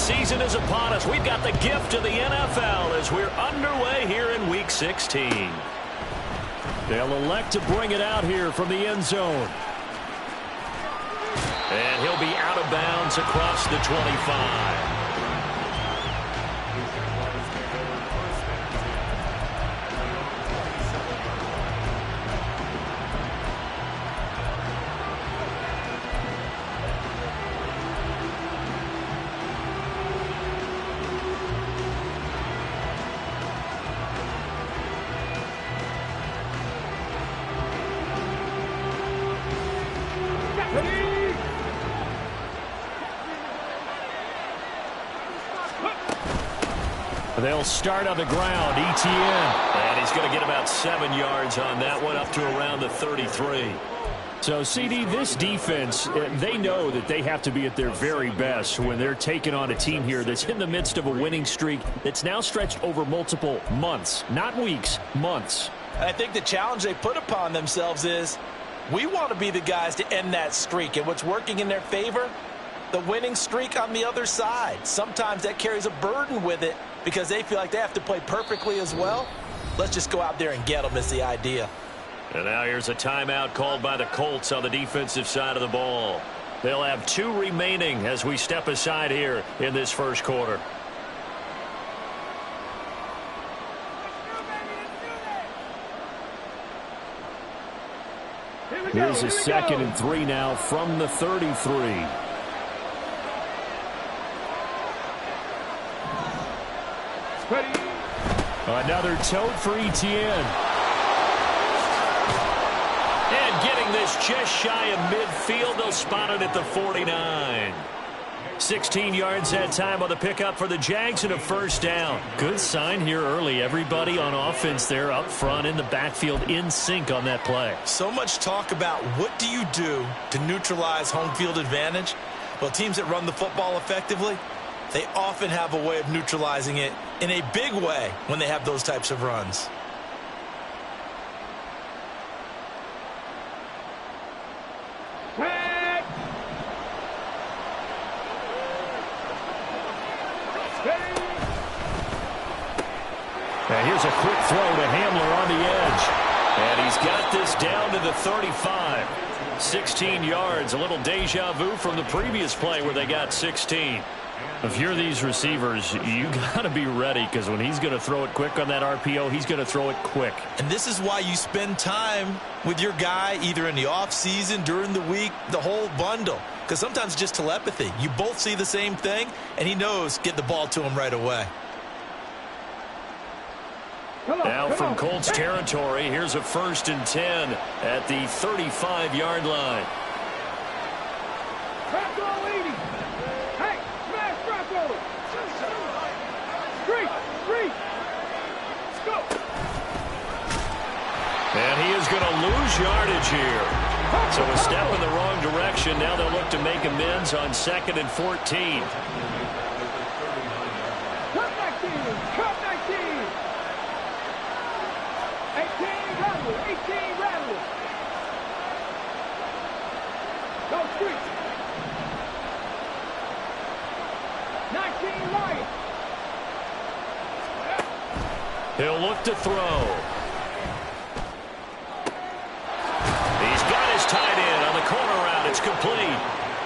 season is upon us. We've got the gift of the NFL as we're underway here in Week 16. They'll elect to bring it out here from the end zone. And he'll be out of bounds across the 25. They'll start on the ground. ETN. And he's going to get about 7 yards on that one, up to around the 33. So, CD, this defense, they know that they have to be at their very best when they're taking on a team here that's in the midst of a winning streak that's now stretched over multiple months. Not weeks, months. I think the challenge they put upon themselves is we want to be the guys to end that streak. And what's working in their favor? The winning streak on the other side. Sometimes that carries a burden with it because they feel like they have to play perfectly as well. Let's just go out there and get them is the idea. And now here's a timeout called by the Colts on the defensive side of the ball. They'll have 2 remaining as we step aside here in this first quarter. Here's a 2nd and 3 now from the 33. Another tote for ETN. And getting this just shy of midfield. They'll spot it at the 49. 16 yards that time on the pickup for the Jags and a first down. Good sign here early. Everybody on offense there up front in the backfield in sync on that play. So much talk about what do you do to neutralize home field advantage? Well, teams that run the football effectively, they often have a way of neutralizing it in a big way when they have those types of runs. And here's a quick throw to Hamler on the edge. And he's got this down to the 35. 16 yards, a little deja vu from the previous play where they got 16. If you're these receivers, you got to be ready because when he's going to throw it quick on that RPO, he's going to throw it quick. And this is why you spend time with your guy either in the offseason, during the week, the whole bundle. Because sometimes it's just telepathy. You both see the same thing, and he knows get the ball to him right away. Now from Colts territory, here's a 1st and 10 at the 35-yard line. And he is going to lose yardage here. So a step in the wrong direction. Now they'll look to make amends on 2nd and 14. Cut 19! Cut 19! 18 rattle! 18 rattle! Go street! 19 Lions! He'll look to throw. He's got his tight end on the corner route. It's complete.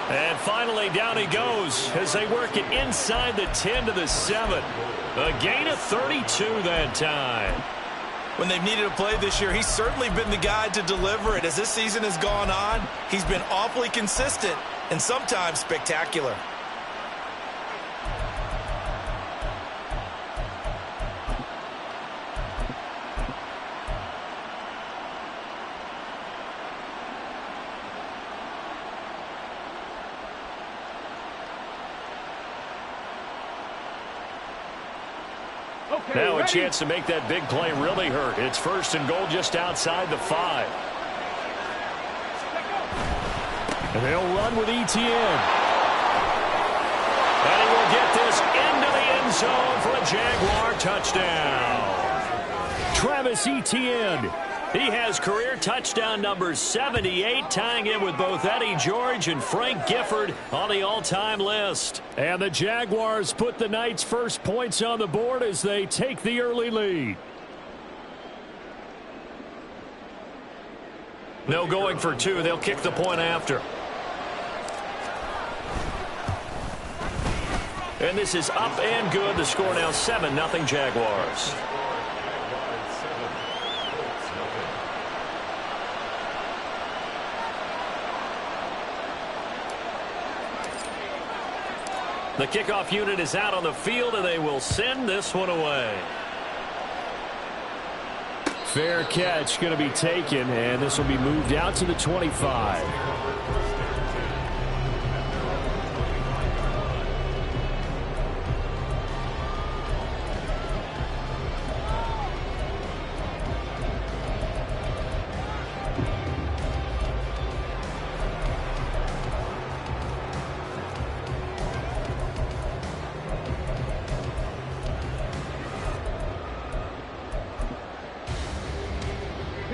And finally down he goes as they work it inside the 10 to the 7. A gain of 32 that time. When they've needed a play this year, he's certainly been the guy to deliver it. As this season has gone on, he's been awfully consistent and sometimes spectacular. Now a chance to make that big play really hurt. It's 1st and goal just outside the 5. And they'll run with ETN. And he will get this into the end zone for a Jaguar touchdown. Travis Etienne He has career touchdown number 78, tying him with both Eddie George and Frank Gifford on the all-time list. And the Jaguars put the Knights' first points on the board as they take the early lead. No going for two. They'll kick the point after. And this is up and good. The score now 7-0 Jaguars. The kickoff unit is out on the field, and they will send this one away. Fair catch going to be taken, and this will be moved out to the 25.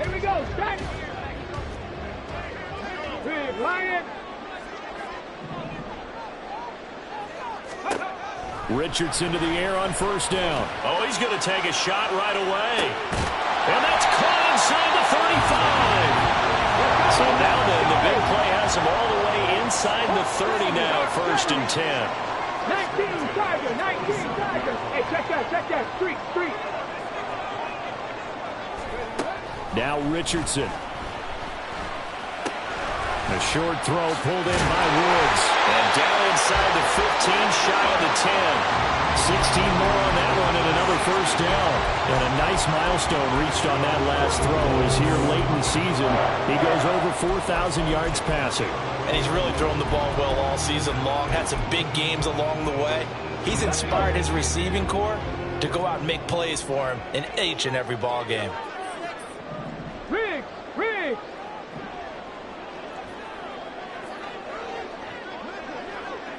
Here we go, set. Big Lion. Richardson to the air on first down. Oh, he's going to take a shot right away. And that's caught inside the 35. So now then, the big play has him all the way inside the 30 now, 1st and 10. 19 Tiger, 19 Tiger. Hey, check that, street. Now Richardson. A short throw pulled in by Woods. And down inside the 15, shy of the 10. 16 more on that one and another first down. And a nice milestone reached on that last throw as here late in the season. He goes over 4,000 yards passing. And he's really thrown the ball well all season long. Had some big games along the way. He's inspired his receiving corps to go out and make plays for him in each and every ball game. Riggs.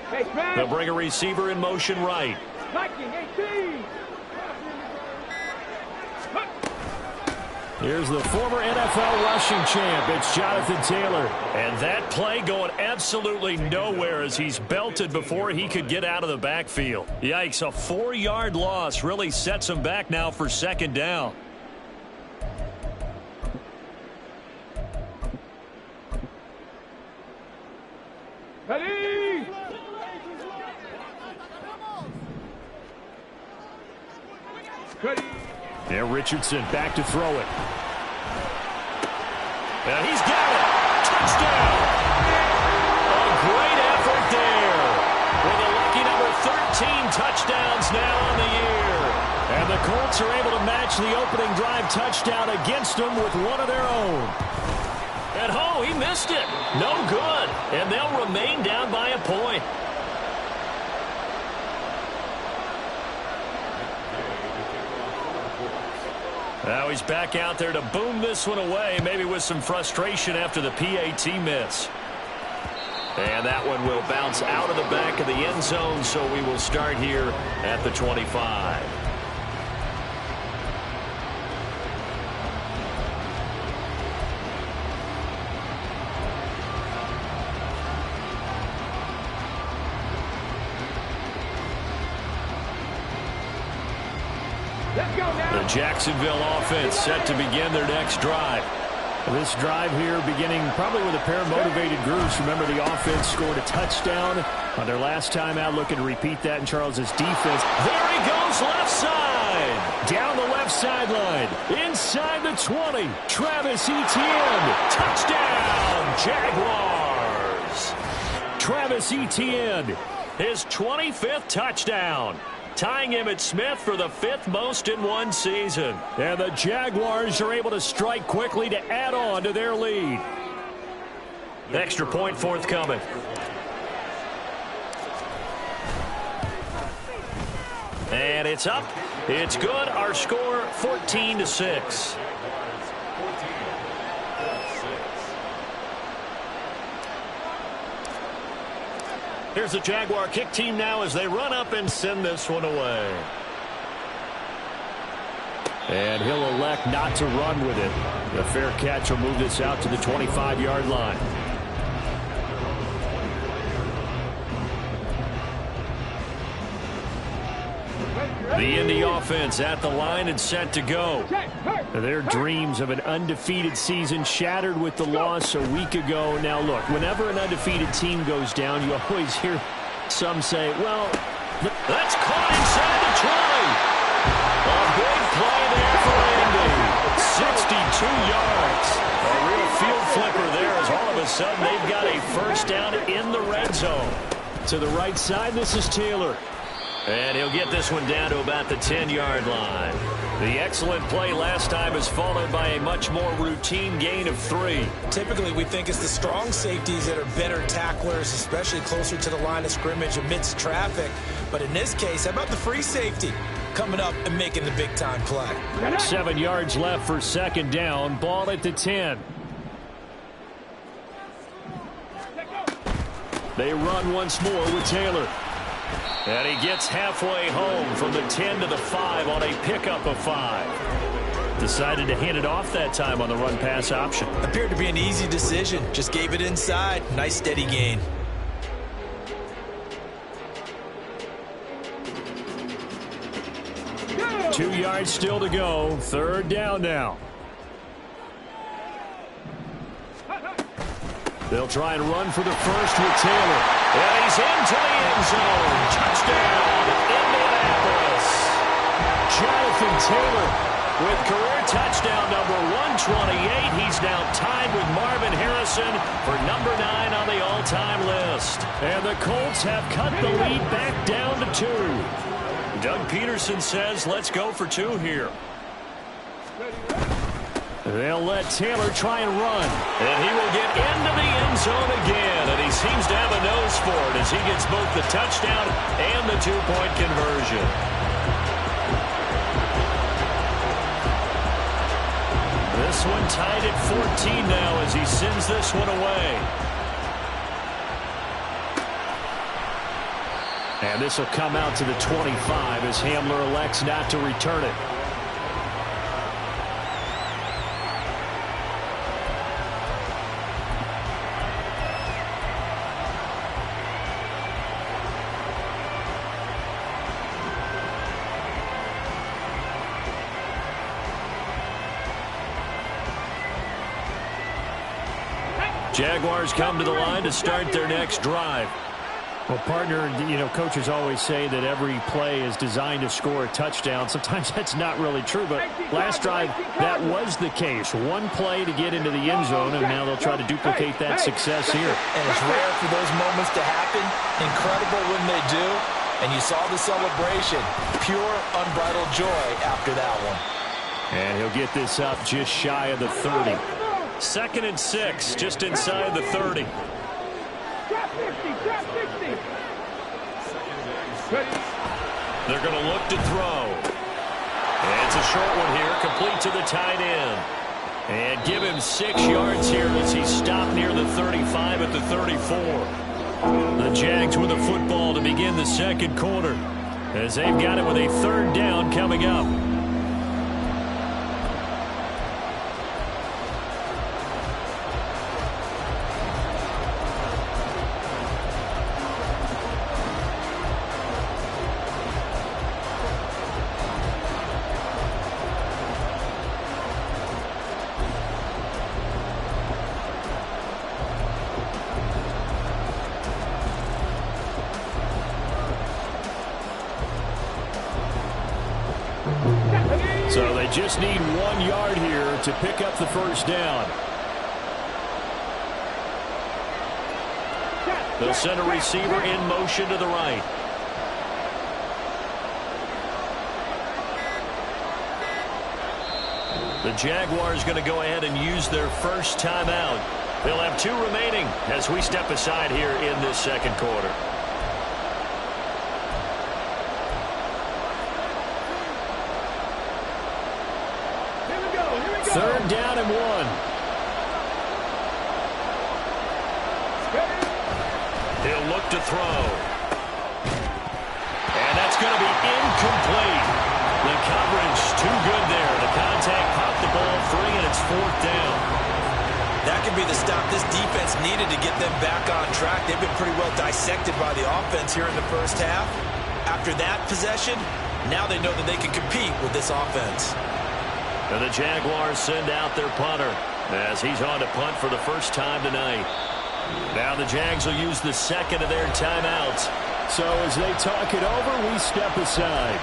Hey, man. They'll bring a receiver in motion right. 1918. Here's the former NFL rushing champ. It's Jonathan Taylor. And that play going absolutely nowhere as he's belted before he could get out of the backfield. Yikes, a 4-yard loss really sets him back now for 2nd down. Ready. Ready. There, Richardson back to throw it. And he's got it. Touchdown. A great effort there. With a lucky number 13 touchdowns now on the year. And the Colts are able to match the opening drive touchdown against them with one of their own. And oh, he missed it. No good. And they'll remain down by a point. Now he's back out there to boom this one away, maybe with some frustration after the PAT miss. And that one will bounce out of the back of the end zone, so we will start here at the 25. The Jacksonville offense set to begin their next drive. This drive here beginning probably with a pair of motivated groups. Remember, the offense scored a touchdown on their last time out. Looking to repeat that in Charles's defense. There he goes, left side. Down the left sideline. Inside the 20. Travis Etienne. Touchdown, Jaguars. Travis Etienne, his 25th touchdown. Tying him at Smith for the 5th most in one season. And the Jaguars are able to strike quickly to add on to their lead. Extra point forthcoming. And it's up. It's good. Our score 14-6. Here's the Jaguar kick team now as they run up and send this one away. And he'll elect not to run with it. The fair catch will move this out to the 25-yard line. The Indy offense at the line and set to go. Their dreams of an undefeated season shattered with the loss a week ago. Now, look, whenever an undefeated team goes down, you always hear some say, well, that's caught inside the 20. A big play there for Indy. 62 yards. A real field flipper there as all of a sudden they've got a first down in the red zone. To the right side, this is Taylor. And he'll get this one down to about the 10-yard line. The excellent play last time is followed by a much more routine gain of 3. Typically, we think it's the strong safeties that are better tacklers, especially closer to the line of scrimmage amidst traffic. But in this case, how about the free safety coming up and making the big-time play? 7 yards left for second down. Ball at the 10. They run once more with Taylor. And he gets halfway home from the 10 to the 5 on a pickup of 5. Decided to hand it off that time on the run-pass option. Appeared to be an easy decision. Just gave it inside. Nice steady gain. Yeah. 2 yards still to go. Third down now. They'll try and run for the first with Taylor. And he's into the end zone. Touchdown, Indianapolis. Jonathan Taylor with career touchdown number 128. He's now tied with Marvin Harrison for number 9 on the all-time list. And the Colts have cut the lead back down to 2. Doug Peterson says, let's go for 2 here. They'll let Taylor try and run. And he will get into the end zone again. And he seems to have a nose for it as he gets both the touchdown and the 2-point conversion. This one tied at 14 now as he sends this one away. And this will come out to the 25 as Hamler elects not to return it. Jaguars come to the line to start their next drive. Well, partner, you know, coaches always say that every play is designed to score a touchdown. Sometimes that's not really true, but last drive, that was the case. One play to get into the end zone, and now they'll try to duplicate that success here. And it's rare for those moments to happen. Incredible when they do. And you saw the celebration. Pure, unbridled joy after that one. And he'll get this up just shy of the 30. 2nd and 6, just inside the 30. They're going to look to throw. And it's a short one here, complete to the tight end. And give him 6 yards here as he stopped near the 35 at the 34. The Jags with the football to begin the second quarter as they've got it with a 3rd down coming up. So they just need 1 yard here to pick up the first down. They'll send a receiver in motion to the right. The Jaguars going to go ahead and use their first timeout. They'll have 2 remaining as we step aside here in this second quarter. Third down and 1. He'll look to throw. And that's going to be incomplete. The coverage too good there to That could be the stop this defense needed to get them back on track. They've been pretty well dissected by the offense here in the first half. After that possession, now they know that they can compete with this offense. And the Jaguars send out their punter as he's on to punt for the first time tonight. Now the Jags will use the second of their timeouts. So as they talk it over, we step aside.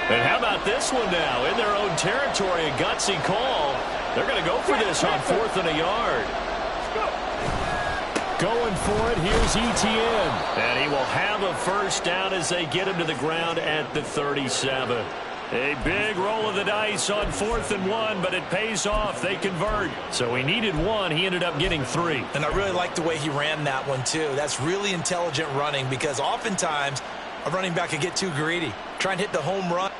And how about this one now? In their own territory, a gutsy call. They're going to go for this on 4th and a yard. Going for it, here's Etienne. And he will have a first down as they get him to the ground at the 37. A big roll of the dice on 4th and 1, but it pays off. They convert. So he needed 1. He ended up getting 3. And I really like the way he ran that one, too. That's really intelligent running because oftentimes a running back can get too greedy. Try and hit the home run.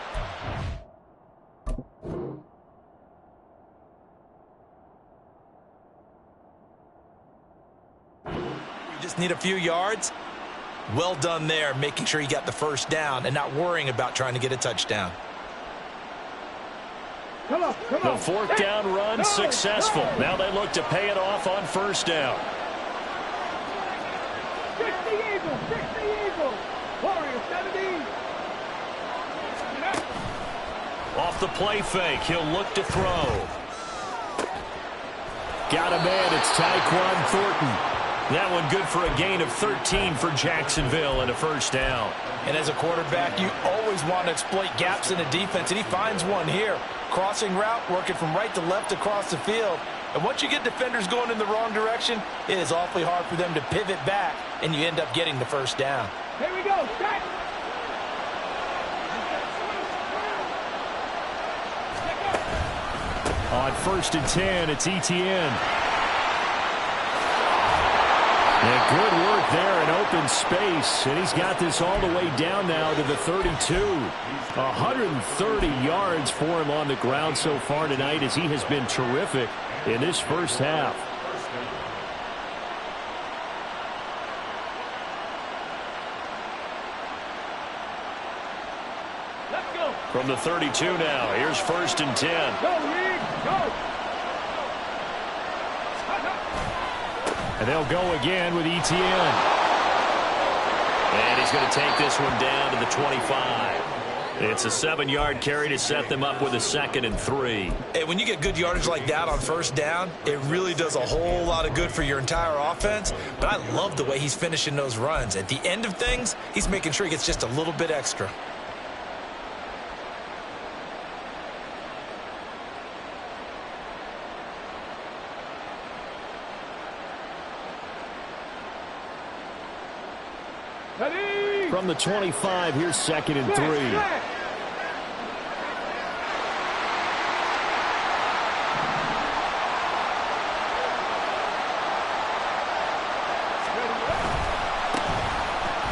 You just need a few yards. Well done there, making sure you got the first down and not worrying about trying to get a touchdown. Come on. The 4th down run successful. Now they look to pay it off on 1st down. 60 Eagles. Warriors 17. Off the play fake, he'll look to throw. Got a man, it's Tyquan Thornton. That one good for a gain of 13 for Jacksonville and a first down. And as a quarterback, you always want to exploit gaps in the defense, and he finds one here. Crossing route, working from right to left across the field. And once you get defenders going in the wrong direction, it is awfully hard for them to pivot back, and you end up getting the first down. Here we go. Set. On 1st and 10, it's Etienne. And good work there in open space. And he's got this all the way down now to the 32. 130 yards for him on the ground so far tonight as he has been terrific in this first half. Let's go. From the 32 now, here's 1st and 10. Go, Reed. Go. And they'll go again with Etienne. And he's going to take this one down to the 25. It's a 7-yard carry to set them up with a 2nd and 3. Hey, when you get good yardage like that on first down, it really does a whole lot of good for your entire offense. But I love the way he's finishing those runs. At the end of things, he's making sure he gets just a little bit extra. From the 25, here's 2nd and 3.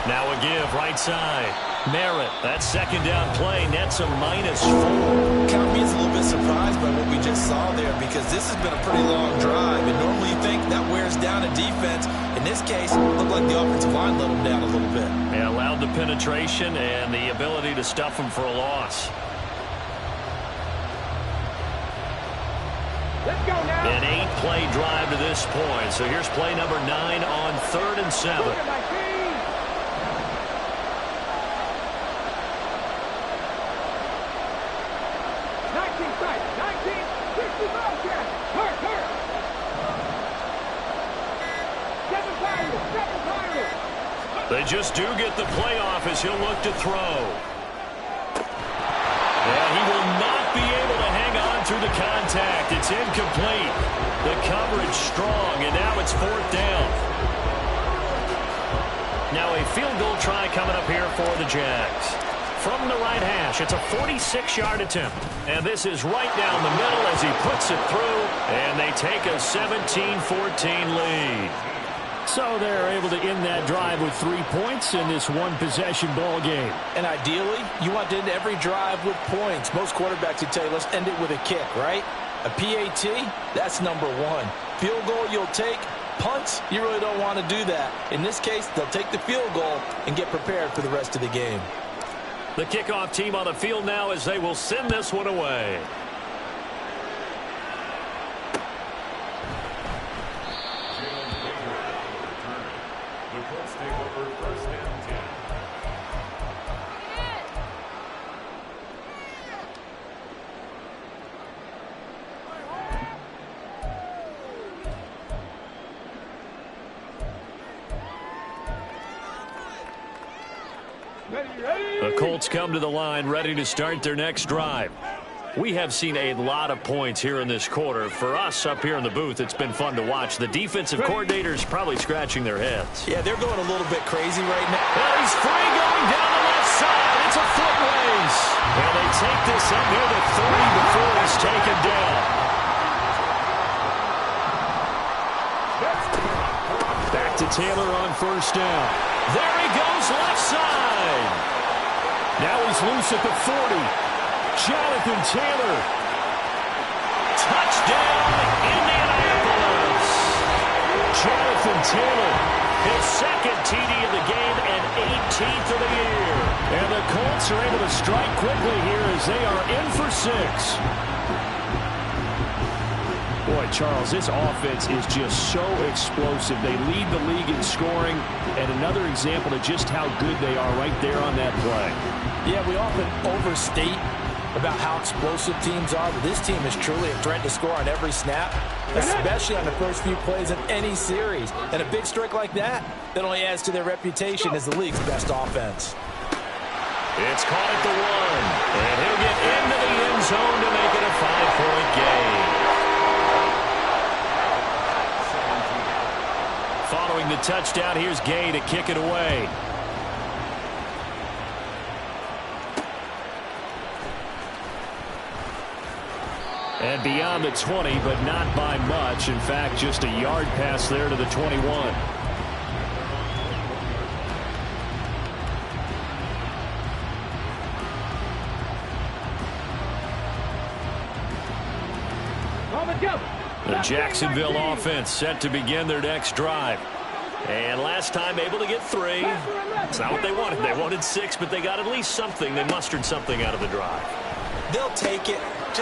Now a give, right side. Merritt, that 2nd down play, nets a -4. Count me as a little bit surprised by what we just saw there because this has been a pretty long drive. And normally you think that wears down a defense. In this case, it looked like the offensive line let them down a little bit. And allowed the penetration and the ability to stuff them for a loss. Let's go now. An 8-play drive to this point. So here's play number 9 on 3rd and 7. Look at my team. They just do get the playoff as he'll look to throw. And he will not be able to hang on through the contact. It's incomplete. The coverage strong, and now it's 4th down. Now a field goal try coming up here for the Jags. from the right hash. It's a 46-yard attempt. And this is right down the middle as he puts it through. And they take a 17-14 lead. So they're able to end that drive with 3 points in this one-possession ball game. And ideally, you want to end every drive with points. Most quarterbacks would tell you, let's end it with a kick, right? A PAT, that's number one. Field goal you'll take. Punts, you really don't want to do that. In this case, they'll take the field goal and get prepared for the rest of the game. The kickoff team on the field now as they will send this one away. The Colts take over first and 10. The Colts come to the line ready to start their next drive. We have seen a lot of points here in this quarter. For us up here in the booth, it's been fun to watch. The defensive coordinators probably scratching their heads. Yeah, they're going a little bit crazy right now. Well, he's free going down the left side. It's a foot race. And they take this up near the 30 before he's taken down. Back to Taylor on first down. There he goes left side. Now he's loose at the 40. Jonathan Taylor. Touchdown, Indianapolis. Jonathan Taylor, his second TD of the game and 18th of the year. And the Colts are able to strike quickly here as they are in for 6. Boy, Charles, this offense is just so explosive. They lead the league in scoring, and another example of just how good they are right there on that play. Yeah, we often overstate about how explosive teams are, but this team is truly a threat to score on every snap, especially on the first few plays of any series. And a big streak like that only adds to their reputation as the league's best offense. It's caught at the 1, and he'll get into the end zone to make it a 5-point game. Following the touchdown, here's Gay to kick it away. And beyond the 20, but not by much. In fact, just a yard pass there to the 21. The Jacksonville offense set to begin their next drive. And last time able to get 3. It's not what they wanted. They wanted 6, but they got at least something. They mustered something out of the drive. They'll take it. I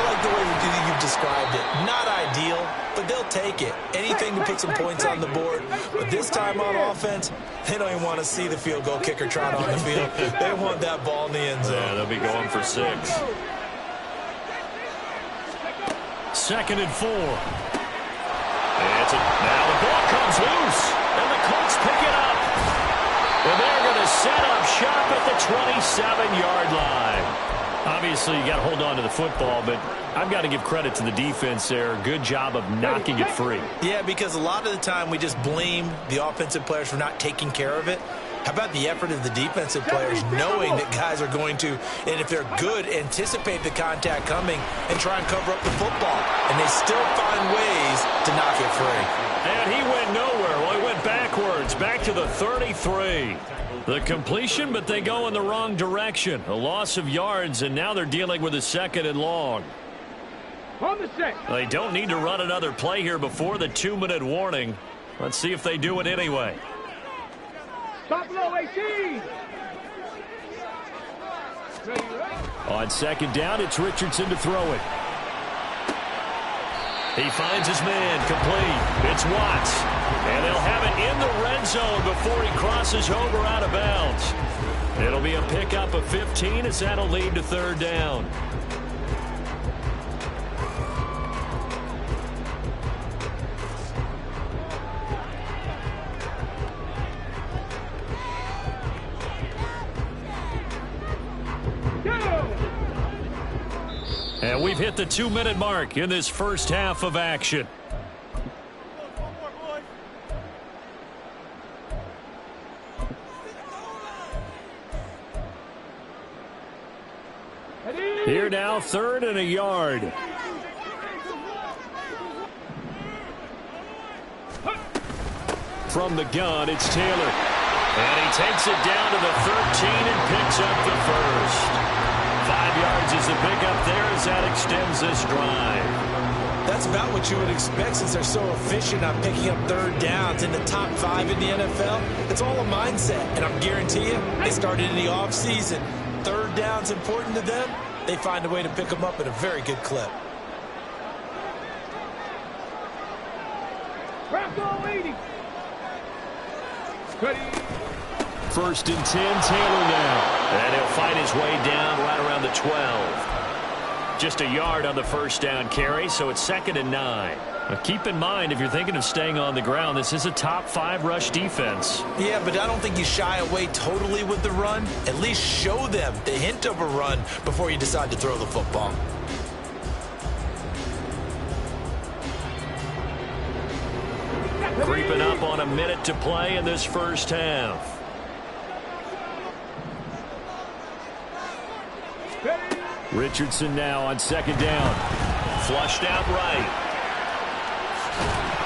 like the way you've described it. Not ideal, but they'll take it. Anything to put some points on the board. But this time on offense, they don't even want to see the field goal kicker trot on the field. They want that ball in the end zone. Yeah, they'll be going for 6. 2nd and 4. Now the ball comes loose, and the Colts pick it up. And they're going to set up shop at the 27-yard line. Obviously, you got to hold on to the football, but I've got to give credit to the defense there. Good job of knocking it free. Yeah, because a lot of the time we just blame the offensive players for not taking care of it. How about the effort of the defensive players knowing that guys are going to, and if they're good, anticipate the contact coming and try and cover up the football. And they still find ways to knock it free. And he went nowhere. Well, he went backwards, back to the 33. The completion, but they go in the wrong direction. A loss of yards, and now they're dealing with a 2nd and long. On the 6. They don't need to run another play here before the 2-minute warning. Let's see if they do it anyway. Top low 18. On 2nd down, it's Richardson to throw it. He finds his man, complete. It's Watts. And they'll have it in the red zone before he crosses over out of bounds. It'll be a pickup of 15 as that'll lead to 3rd down. And we've hit the 2-minute mark in this first half of action. Here now, 3rd and a yard. From the gun, it's Taylor. And he takes it down to the 13 and picks up the first. 5 yards is the pickup there as that extends this drive. That's about what you would expect since they're so efficient on picking up 3rd downs in the top 5 in the NFL. It's all a mindset, and I'm guarantee you, they started in the offseason. 3rd down's important to them. They find a way to pick them up at a very good clip. First and 10, Taylor now. And he'll fight his way down right around the 12. Just a yard on the first down carry, so it's 2nd and 9. Now keep in mind, if you're thinking of staying on the ground, this is a top 5 rush defense. Yeah, but I don't think you shy away totally with the run. At least show them the hint of a run before you decide to throw the football. Creeping up on a minute to play in this first half. Richardson now on 2nd down. Flushed out right.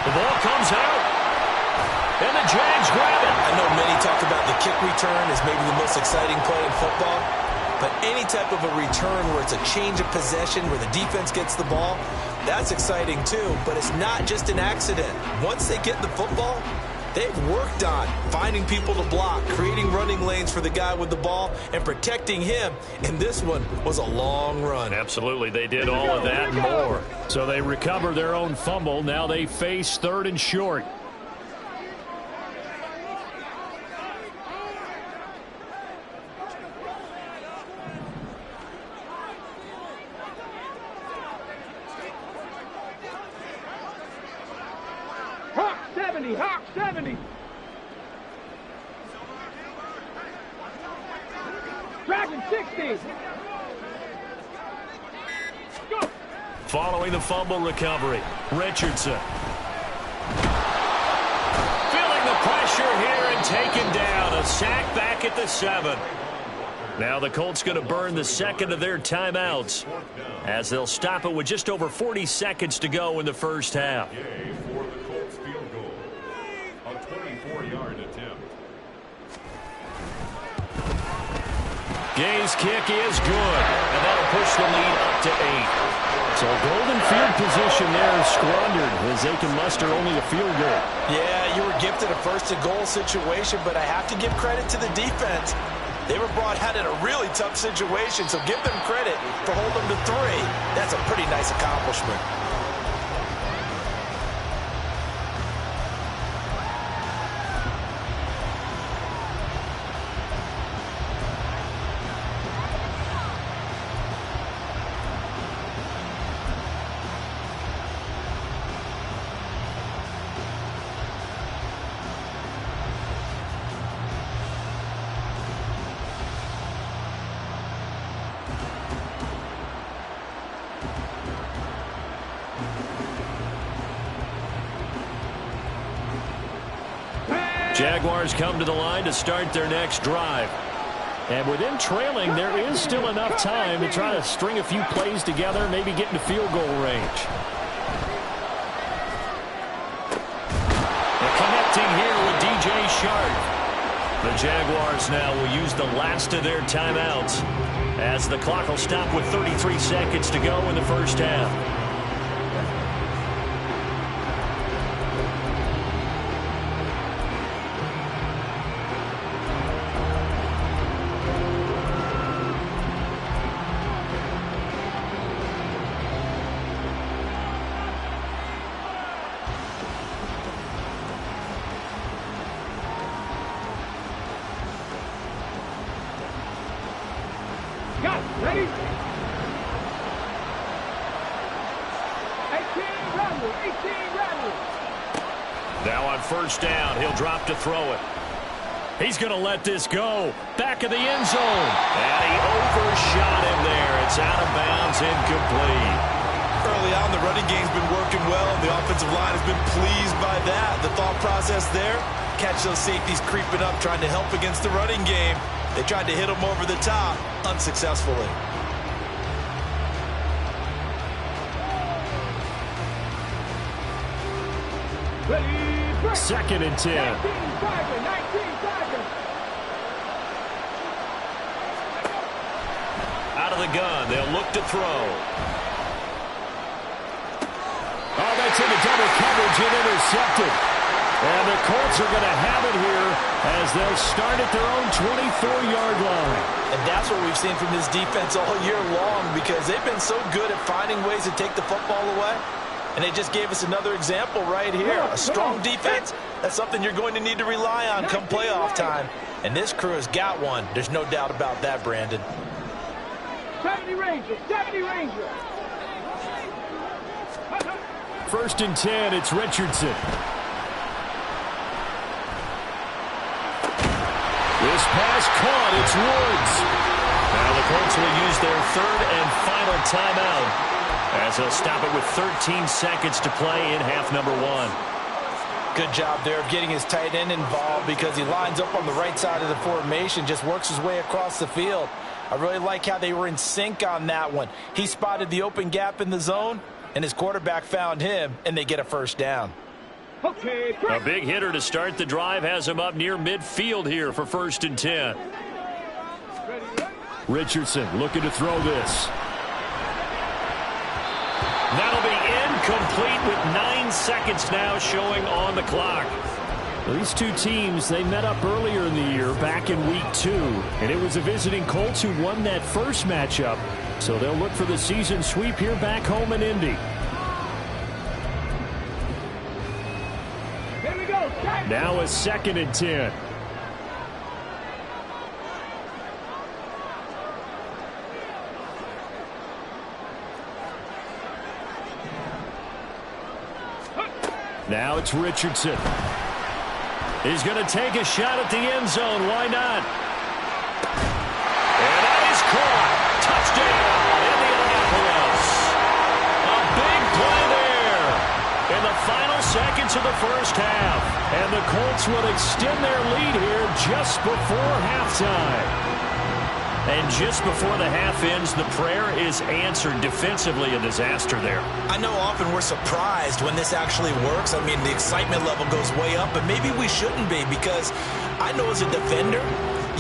The ball comes out. And the Jags grab it. I know many talk about the kick return as maybe the most exciting play in football. But any type of a return where it's a change of possession, where the defense gets the ball, that's exciting too. But it's not just an accident. Once they get the football, they've worked on finding people to block, creating running lanes for the guy with the ball, and protecting him. And this one was a long run. Absolutely, they did all of that and more. So they recover their own fumble. Now they face 3rd and short. Hawk 70. Dragon 60. Go. Following the fumble recovery, Richardson. Feeling the pressure here and taken down. A sack back at the 7. Now the Colts going to burn the 2nd of their timeouts as they'll stop it with just over 40 seconds to go in the first half. For the Colts field goal, a 24-yard attempt. Gay's kick is good, and that'll push the lead up to 8. So golden field position there is squandered as they can muster only a field goal. Yeah, you were gifted a first-and-goal situation, but I have to give credit to the defense. They were brought out in a really tough situation, so give them credit for holding them to 3. That's a pretty nice accomplishment. Jaguars come to the line to start their next drive. And with them trailing, there is still enough time to try to string a few plays together, maybe get into field goal range. And connecting here with DJ Shark. The Jaguars now will use the last of their timeouts as the clock will stop with 33 seconds to go in the first half. Ready? 18 rattle. Now on first down, he'll drop to throw it. He's going to let this go. Back of the end zone. And he overshot him there. It's out of bounds, incomplete. Early on, the running game's been working well, and the offensive line has been pleased by that. The thought process there, catch those safeties creeping up, trying to help against the running game. They tried to hit him over the top, unsuccessfully. Second and 10. 19 Tiger. Out of the gun. They'll look to throw. Oh, that's into double coverage and intercepted. And the Colts are going to have it here as they'll start at their own 24-yard line. And that's what we've seen from this defense all year long, because they've been so good at finding ways to take the football away. And they just gave us another example right here. A strong defense, that's something you're going to need to rely on come playoff time. And this crew has got one. There's no doubt about that, Brandon. 70 Rangers. First and 10, it's Richardson. This pass caught, it's Woods. Now the Colts will use their third and final timeout as they'll stop it with 13 seconds to play in half number 1. Good job there of getting his tight end involved, because he lines up on the right side of the formation, just works his way across the field. I really like how they were in sync on that one. He spotted the open gap in the zone, and his quarterback found him, and they get a first down. Okay, a big hitter to start the drive has him up near midfield here for first and 10. Richardson looking to throw this. That'll be incomplete with 9 seconds now showing on the clock. These two teams, they met up earlier in the year back in week 2, and it was the visiting Colts who won that first matchup. So they'll look for the season sweep here back home in Indy. here we go. Now a second and 10. Now it's Richardson. He's going to take a shot at the end zone. Why not? And that is caught. Touchdown, Indianapolis. A big play there in the final seconds of the first half. And the Colts will extend their lead here just before halftime. And just before the half ends, the prayer is answered. Defensively, a disaster there. I know often we're surprised when this actually works. I mean, the excitement level goes way up, but maybe we shouldn't be, because I know as a defender,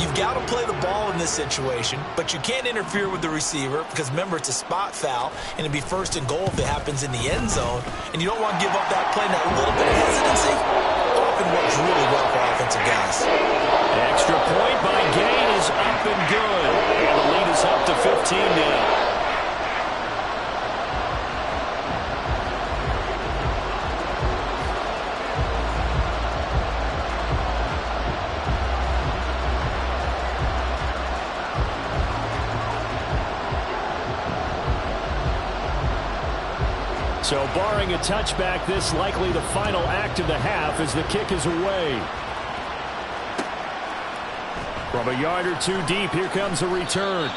you've got to play the ball in this situation, but you can't interfere with the receiver because, remember, it's a spot foul, and it'd be first and goal if it happens in the end zone, and you don't want to give up that play. Now, a little bit of hesitancy often works really well for offensive guys. Extra point by Gain is up and good. And the lead is up to 15 now. So barring a touchback, this likely the final act of the half as the kick is away. From a yard or two deep, here comes a return.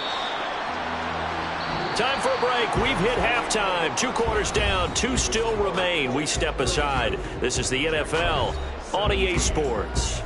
Time for a break. We've hit halftime. 2 quarters down, 2 still remain. We step aside. This is the NFL on EA Sports.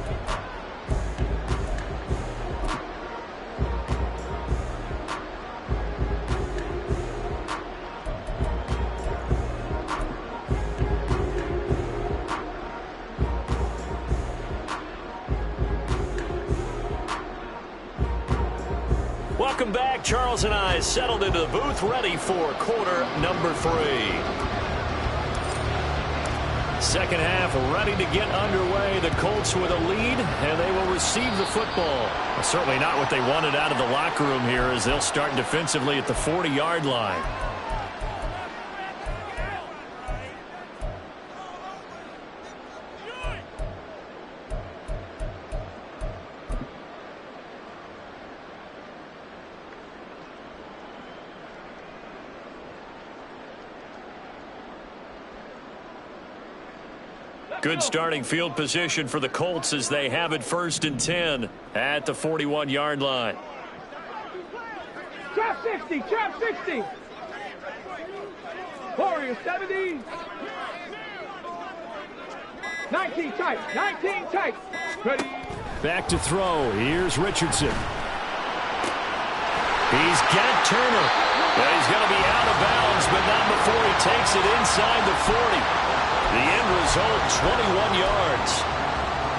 Welcome back. Charles and I settled into the booth, ready for quarter number 3. Second half ready to get underway. The Colts with a lead, and they will receive the football. Well, certainly not what they wanted out of the locker room here, as they'll start defensively at the 40-yard line. Good starting field position for the Colts as they have it first and 10 at the 41-yard line. Trap 60, trap 60. Warriors 70. 19 tight, 19 tight. Ready. Back to throw. Here's Richardson. He's got Turner. Well, he's going to be out of bounds, but not before he takes it inside the 40. The end result, 21 yards.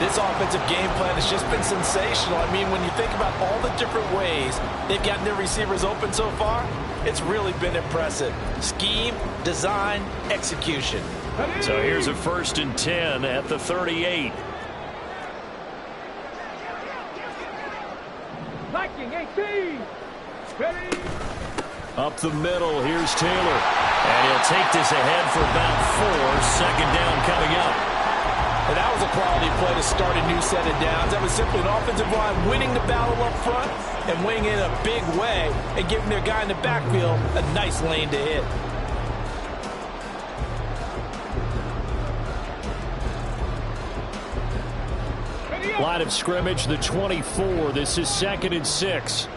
This offensive game plan has just been sensational. I mean, when you think about all the different ways they've gotten their receivers open so far, it's really been impressive. Scheme, design, execution. So here's a 1st and 10 at the 38. Viking 18. Ready. Up the middle, here's Taylor. And he'll take this ahead for about 4. 2nd down coming up. And that was a quality play to start a new set of downs. That was simply an offensive line winning the battle up front and winning in a big way and giving their guy in the backfield a nice lane to hit. Line of scrimmage, the 24. This is 2nd and 6.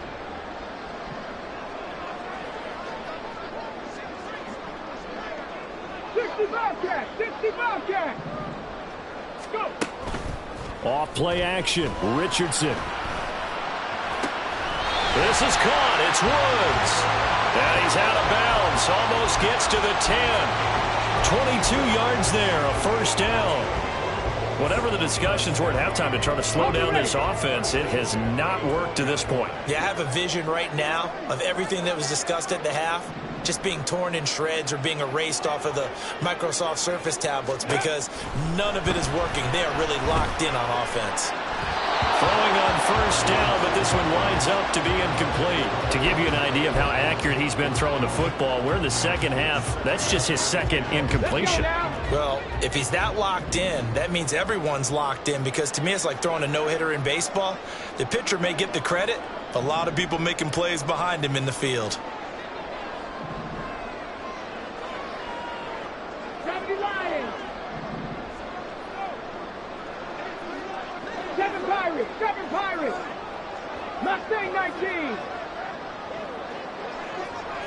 Go. Off play action. Richardson. This is caught. It's Woods. And he's out of bounds. Almost gets to the 10. 22 yards there. A 1st down. Whatever the discussions were at halftime to try to slow down this offense, it has not worked to this point. Yeah, I have a vision right now of everything that was discussed at the half just being torn in shreds or being erased off of the Microsoft Surface tablets because none of it is working. They are really locked in on offense. Throwing on 1st down, but this one winds up to be incomplete. To give you an idea of how accurate he's been throwing the football, we're in the 2nd half. That's just his 2nd incompletion. Well, if he's that locked in, that means everyone's locked in because to me it's like throwing a no-hitter in baseball. The pitcher may get the credit, but a lot of people making plays behind him in the field. Seven Pirates. Mustang 19.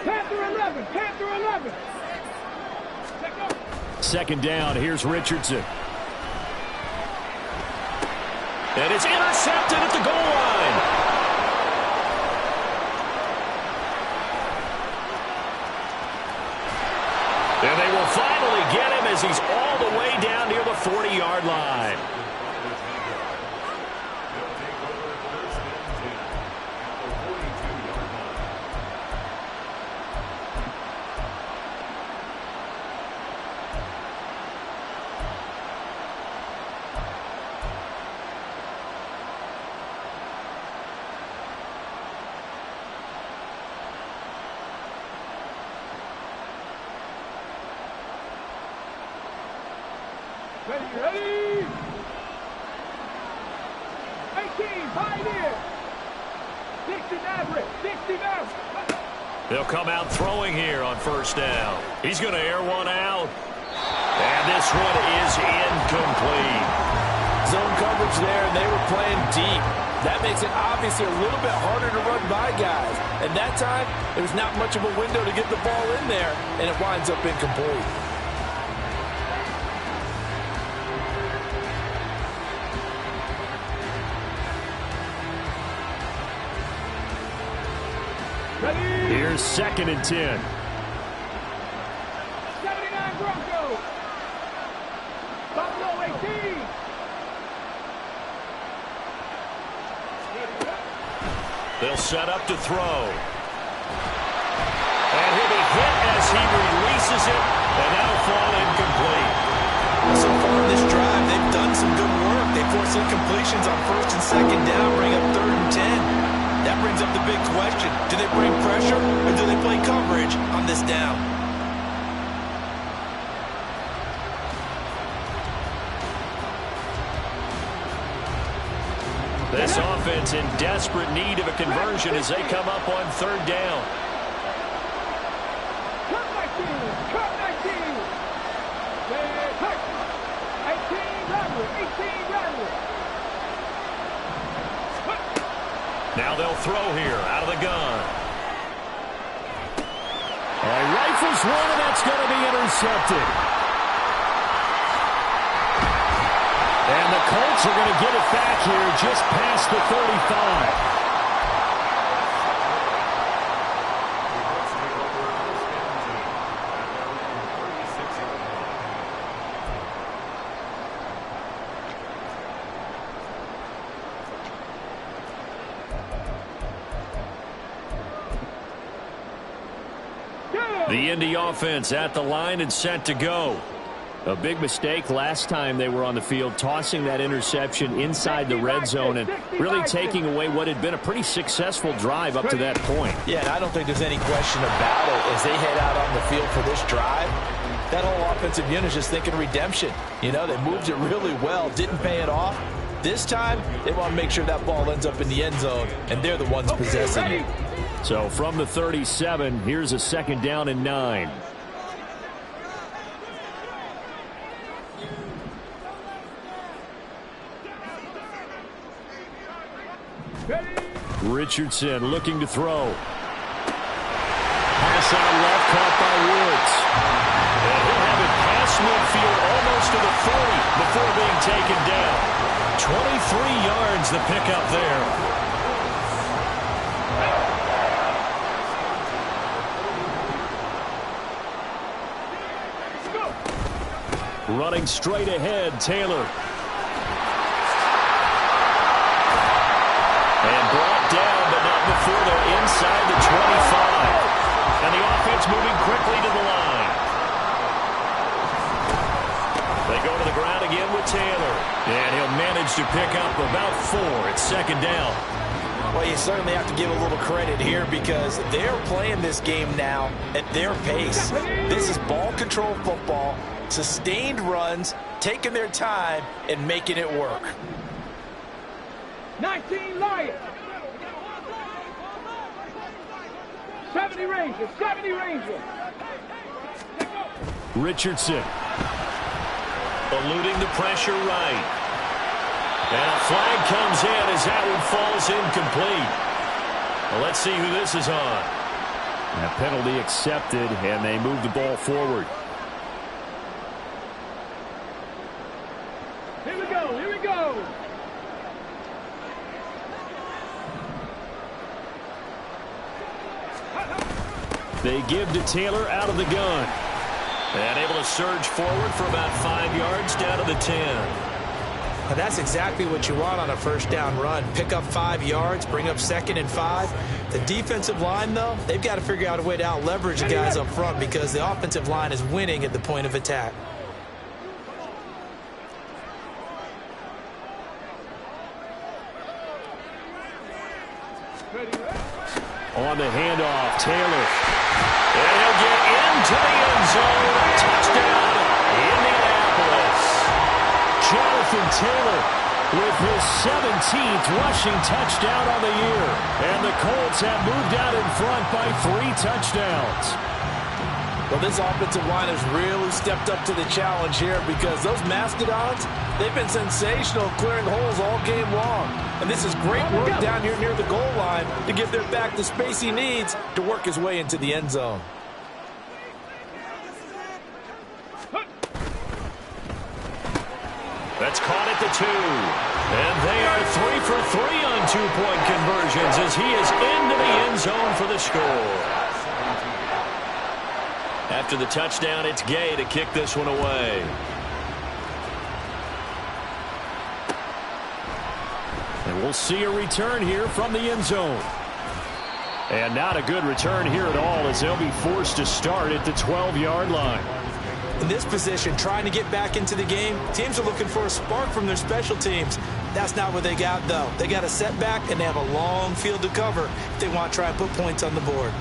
Panther 11. Panther 11. 2nd down. Here's Richardson. And it's intercepted at the goal line. And they will finally get him as he's all the way down near the 40-yard line. Ready. 18, Pioneer. 60 Maverick. 60 Maverick. They'll come out throwing here on 1st down. He's going to air one out. And this one is incomplete. Zone coverage there, and they were playing deep. That makes it obviously a little bit harder to run by guys. And that time, there's not much of a window to get the ball in there, and it winds up incomplete. Here's 2nd and 10. 79 Broncos. Buffalo 18. They'll set up to throw. And he'll be hit as he releases it, and that'll fall incomplete. So far in this drive, they've done some good work. They force incompletions on 1st and 2nd down, bring up 3rd and 10. That brings up the big question. Do they bring pressure or do they play coverage on this down? This offense in desperate need of a conversion as they come up on 3rd down. Cut 19. Cut 19. 18 Rattler. 18 Rattler. Now they'll throw here out of the gun. Rifles one, and that's going to be intercepted. And the Colts are going to get it back here just past the 35. The Indy offense at the line and set to go. A big mistake last time they were on the field, tossing that interception inside the red zone and really taking away what had been a pretty successful drive up to that point. Yeah, and I don't think there's any question about it. As they head out on the field for this drive, that whole offensive unit is just thinking redemption. You know, they moved it really well, didn't pay it off. This time, they want to make sure that ball ends up in the end zone, and they're the ones possessing it. So from the 37, here's a 2nd down and 9. Richardson looking to throw. Pass out left, caught by Woods. And he'll have it past midfield almost to the 40 before being taken down. 23 yards the pickup there. Running straight ahead, Taylor. And brought down, but not before they're inside the 25. And the offense moving quickly to the line. They go to the ground again with Taylor. And he'll manage to pick up about 4. It's 2nd down. Well, you certainly have to give a little credit here because they're playing this game now at their pace. This is ball control football, sustained runs, taking their time, and making it work. 19 Lions. 70 Rangers. 70 Rangers. Richardson. Eluding the pressure right. And a flag comes in as that one falls incomplete. Well, let's see who this is on. And a penalty accepted, and they move the ball forward. Here we go. Here we go. They give to Taylor out of the gun. And able to surge forward for about 5 yards down to the 10. Well, that's exactly what you want on a 1st down run. Pick up 5 yards, bring up 2nd and 5. The defensive line, though, they've got to figure out a way to out-leverage the guys up front because the offensive line is winning at the point of attack. On the handoff, Taylor. And he'll get into the end zone. Touchdown, Indianapolis. Jonathan Taylor with his 17th rushing touchdown on the year. And the Colts have moved out in front by 3 touchdowns. Well, this offensive line has really stepped up to the challenge here because those Mastodons, they've been sensational clearing holes all game long. And this is great work down here near the goal line to give their back the space he needs to work his way into the end zone. That's caught at the 2. And they are 3 for 3 on 2-point conversions as he is into the end zone for the score. After the touchdown, it's Gay to kick this one away. And we'll see a return here from the end zone. And not a good return here at all as they'll be forced to start at the 12-yard line. In this position, trying to get back into the game, teams are looking for a spark from their special teams. That's not what they got, though. They got a setback, and they have a long field to cover if they want to try and put points on the board.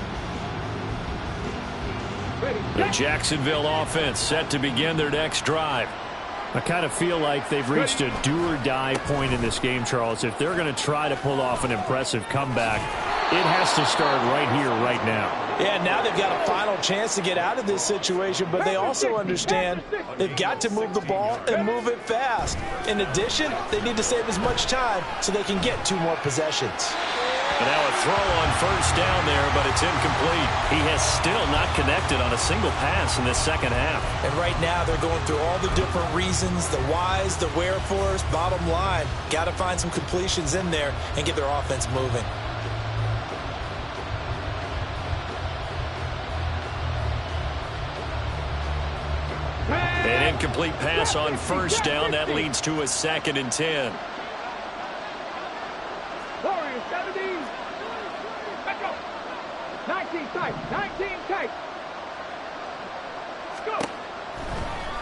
The Jacksonville offense set to begin their next drive. I kind of feel like they've reached a do-or-die point in this game, Charles. If they're going to try to pull off an impressive comeback, it has to start right here, right now. Yeah, now they've got a final chance to get out of this situation, but they also understand they've got to move the ball and move it fast. In addition, they need to save as much time so they can get 2 more possessions. And now a throw on 1st down there, but it's incomplete. He has still not connected on a single pass in this 2nd half. And right now they're going through all the different reasons, the whys, the wherefores. Bottom line, got to find some completions in there and get their offense moving. An incomplete pass on 1st down. That leads to a 2nd and 10. Warriors 17. Let's go. 19 tight. 19 tight.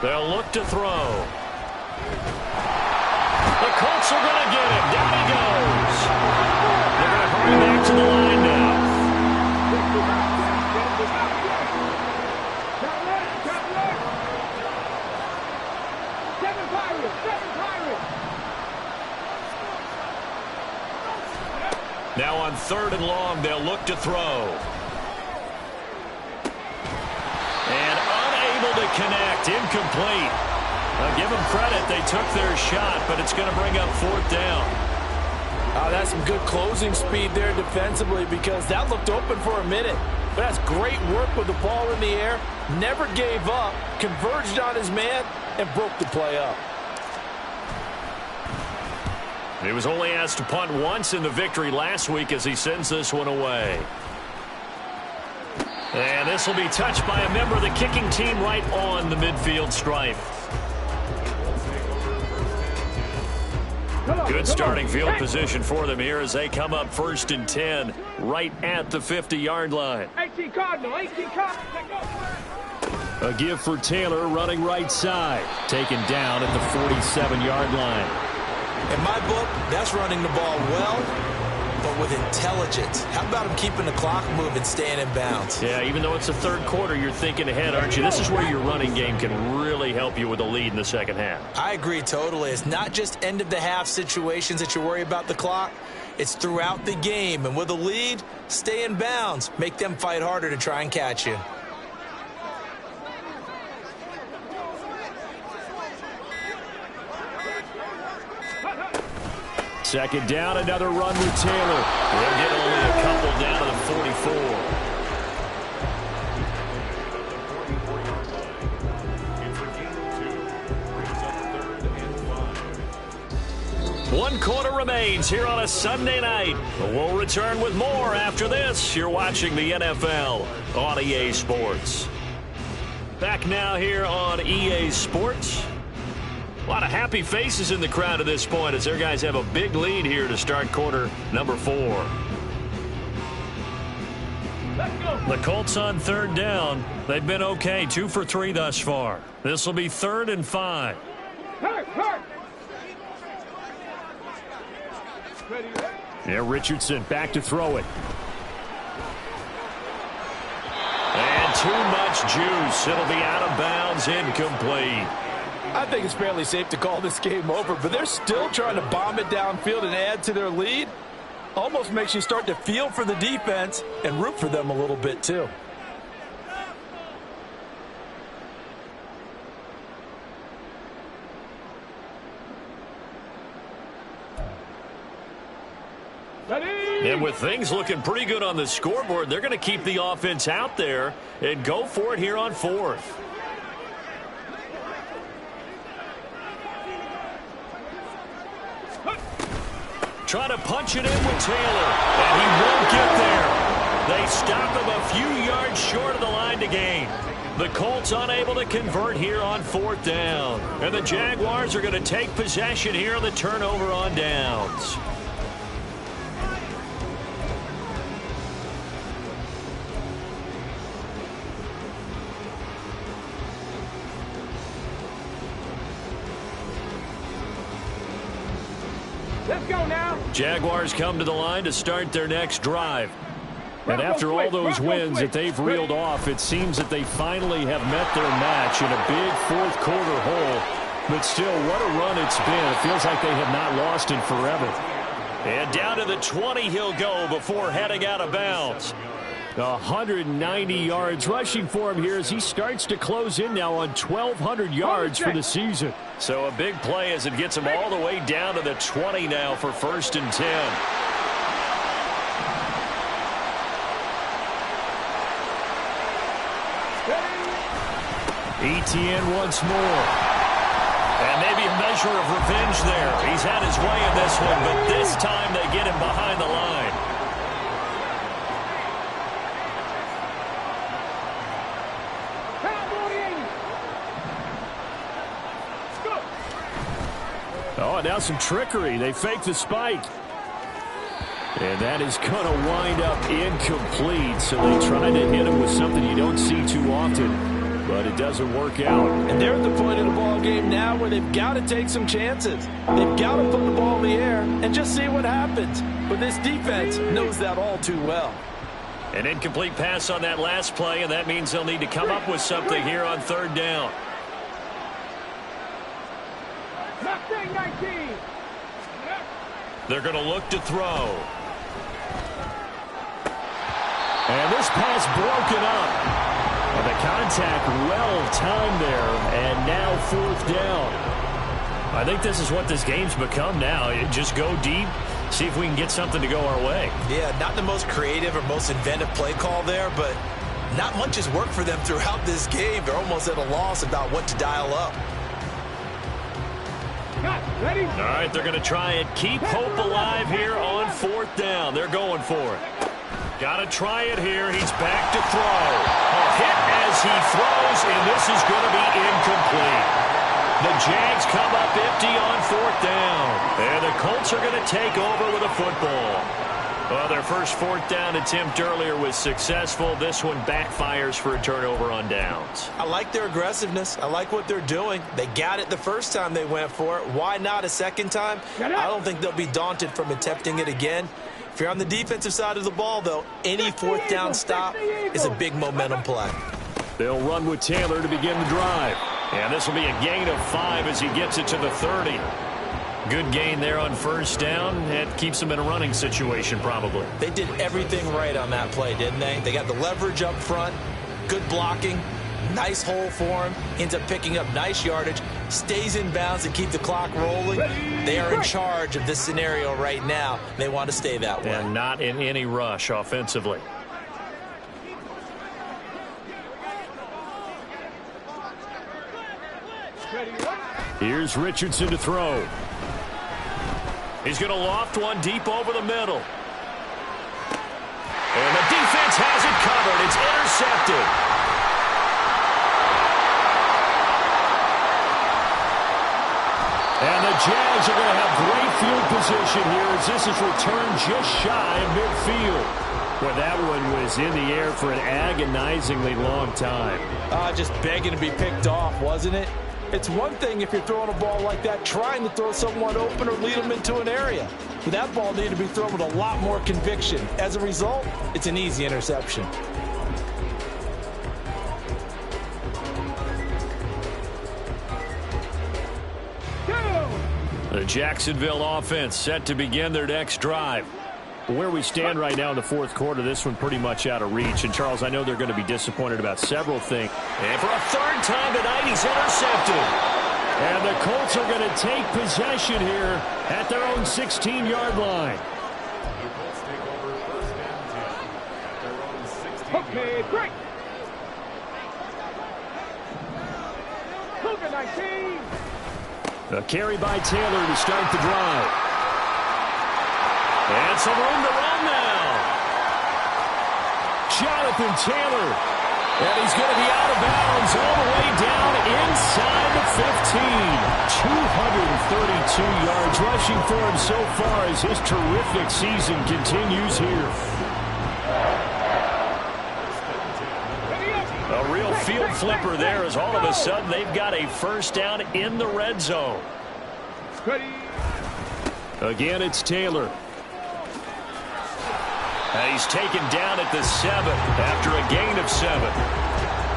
They'll look to throw. The Colts are going to get him. Down he goes. They're going to hurry back to the line now. Now on 3rd and long, they'll look to throw. And unable to connect. Incomplete. I'll give them credit. They took their shot, but it's going to bring up 4th down. That's some good closing speed there defensively because that looked open for a minute. But that's great work with the ball in the air. Never gave up. Converged on his man and broke the play up. He was only asked to punt once in the victory last week as he sends this one away. And this will be touched by a member of the kicking team right on the midfield stripe. Good starting field position for them here as they come up 1st and 10 right at the 50-yard line. 18 Cardinal, 18 Cardinal. A give for Taylor running right side. Taken down at the 47-yard line. In my book, that's running the ball well, but with intelligence. How about him keeping the clock moving, staying in bounds? Yeah, even though it's the 3rd quarter, you're thinking ahead, aren't you? This is where your running game can really help you with a lead in the 2nd half. I agree totally. It's not just end-of-the-half situations that you worry about the clock. It's throughout the game. And with a lead, stay in bounds. Make them fight harder to try and catch you. Second down, another run with Taylor. They'll get only a couple down to the 44. 1 quarter remains here on a Sunday night. We'll return with more after this. You're watching the NFL on EA Sports. Back now here on EA Sports. A lot of happy faces in the crowd at this point as their guys have a big lead here to start quarter number 4. The Colts on 3rd down. They've been okay, 2 for 3 thus far. This will be 3rd and 5. Yeah, Richardson back to throw it. And too much juice. It'll be out of bounds, incomplete. I think it's fairly safe to call this game over, but they're still trying to bomb it downfield and add to their lead. Almost makes you start to feel for the defense and root for them a little bit too. And with things looking pretty good on the scoreboard, they're going to keep the offense out there and go for it here on 4th. Trying to punch it in with Taylor, and he won't get there. They stop him a few yards short of the line to gain. The Colts unable to convert here on 4th down. And the Jaguars are going to take possession here on the turnover on downs. Let's go now. Jaguars come to the line to start their next drive. And after all those wins that they've reeled off, it seems that they finally have met their match in a big 4th quarter hole. But still, what a run it's been. It feels like they have not lost in forever. And down to the 20 he'll go before heading out of bounds. 190 yards rushing for him here as he starts to close in now on 1,200 yards for the season. So a big play as it gets him all the way down to the 20 now for 1st and 10. Etienne once more. And maybe a measure of revenge there. He's had his way in this one, but this time they get him behind the line. Oh, now some trickery. They fake the spike. And that is going to wind up incomplete. So they try to hit him with something you don't see too often. but it doesn't work out. And they're at the point in the ball game now where they've got to take some chances. They've got to put the ball in the air and just see what happens. But this defense knows that all too well. An incomplete pass on that last play, and that means they'll need to come up with something here on third down. They're going to look to throw. And this pass broken up. And the contact well timed there, and now fourth down. I think this is what this game's become now. Just go deep, see if we can get something to go our way. Yeah, not the most creative or most inventive play call there, but not much has worked for them throughout this game. They're almost at a loss about what to dial up. All right, they're going to try and keep hope alive here on fourth down. They're going for it. Got to try it here. He's back to throw. A hit as he throws, and this is going to be incomplete. The Jags come up empty on fourth down. And the Colts are going to take over with a football. Well, their first fourth down attempt earlier was successful. This one backfires for a turnover on downs. I like their aggressiveness. I like what they're doing. They got it the first time they went for it. Why not a second time? I don't think they'll be daunted from attempting it again. If you're on the defensive side of the ball, though, any fourth down stop is a big momentum play. They'll run with Taylor to begin the drive. And this will be a gain of 5 as he gets it to the 30. Good gain there on first down. That keeps them in a running situation probably. They did everything right on that play, didn't they? They got the leverage up front, good blocking, nice hole for him, ends up picking up nice yardage, stays in bounds to keep the clock rolling. They are in charge of this scenario right now. They want to stay that way. And not in any rush offensively. Here's Richardson to throw. He's going to loft one deep over the middle. And the defense has it covered. It's intercepted. And the Jags are going to have great field position here as this is returned just shy of midfield. Well, that one was in the air for an agonizingly long time. Just begging to be picked off, wasn't it? It's one thing if you're throwing a ball like that, trying to throw someone open or lead them into an area. But that ball needed to be thrown with a lot more conviction. As a result, it's an easy interception. The Jacksonville offense set to begin their next drive. Where we stand right now in the fourth quarter, this one pretty much out of reach. And, Charles, I know they're going to be disappointed about several things. And for a third time tonight, he's intercepted. And the Colts are going to take possession here at their own 16-yard line. The Colts take over first and 10 at their own 16. Okay, break. Cougar 19. A carry by Taylor to start the drive. And some room to run now. Jonathan Taylor. And he's going to be out of bounds all the way down inside the 15. 232 yards rushing for him so far as his terrific season continues here. A real field flipper there as all of a sudden they've got a first down in the red zone. Again, it's Taylor. And he's taken down at the 7 after a gain of 7.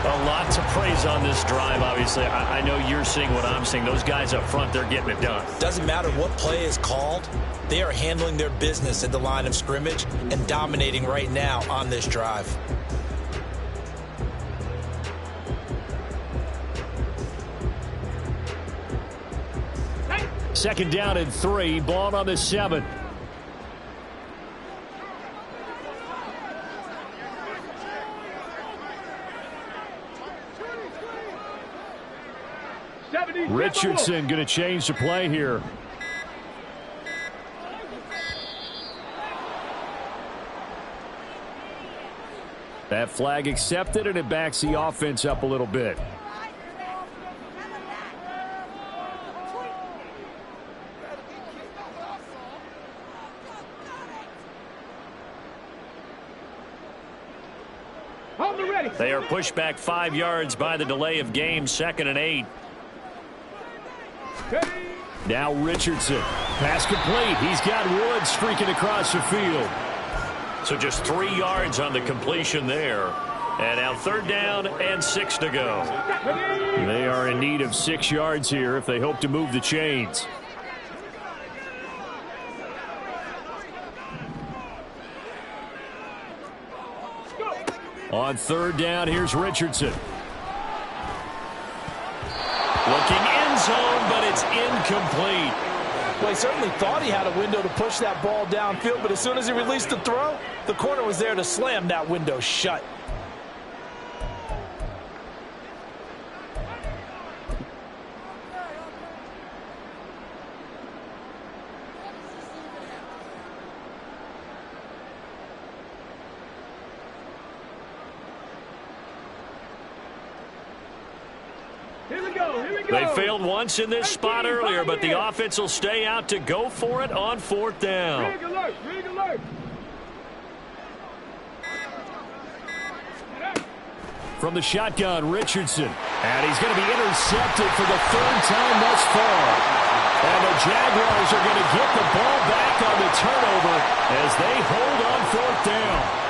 A lot to praise on this drive, obviously. I know you're seeing what I'm seeing. Those guys up front, they're getting it done. Doesn't matter what play is called. They are handling their business at the line of scrimmage and dominating right now on this drive. Second down and 3. Ball on the 7. Richardson going to change the play here. That flag accepted, and it backs the offense up a little bit. Hold it ready. They are pushed back 5 yards by the delay of game, 2nd and 8. Ready. Now Richardson. Pass complete. He's got Wood streaking across the field. So just 3 yards on the completion there. And now 3rd down and 6 to go. They are in need of 6 yards here if they hope to move the chains. On 3rd down, here's Richardson. Looking end zone, but it's incomplete. Well, he certainly thought he had a window to push that ball downfield, but as soon as he released the throw, the corner was there to slam that window shut. They failed once in this spot earlier, but the offense will stay out to go for it on 4th down. Rig alert. Rig alert. From the shotgun, Richardson. And he's going to be intercepted for the 3rd time thus far. And the Jaguars are going to get the ball back on the turnover as they hold on 4th down.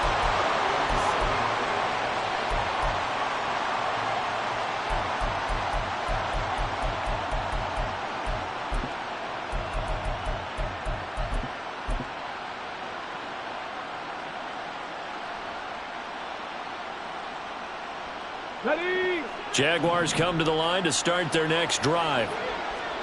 Jaguars come to the line to start their next drive.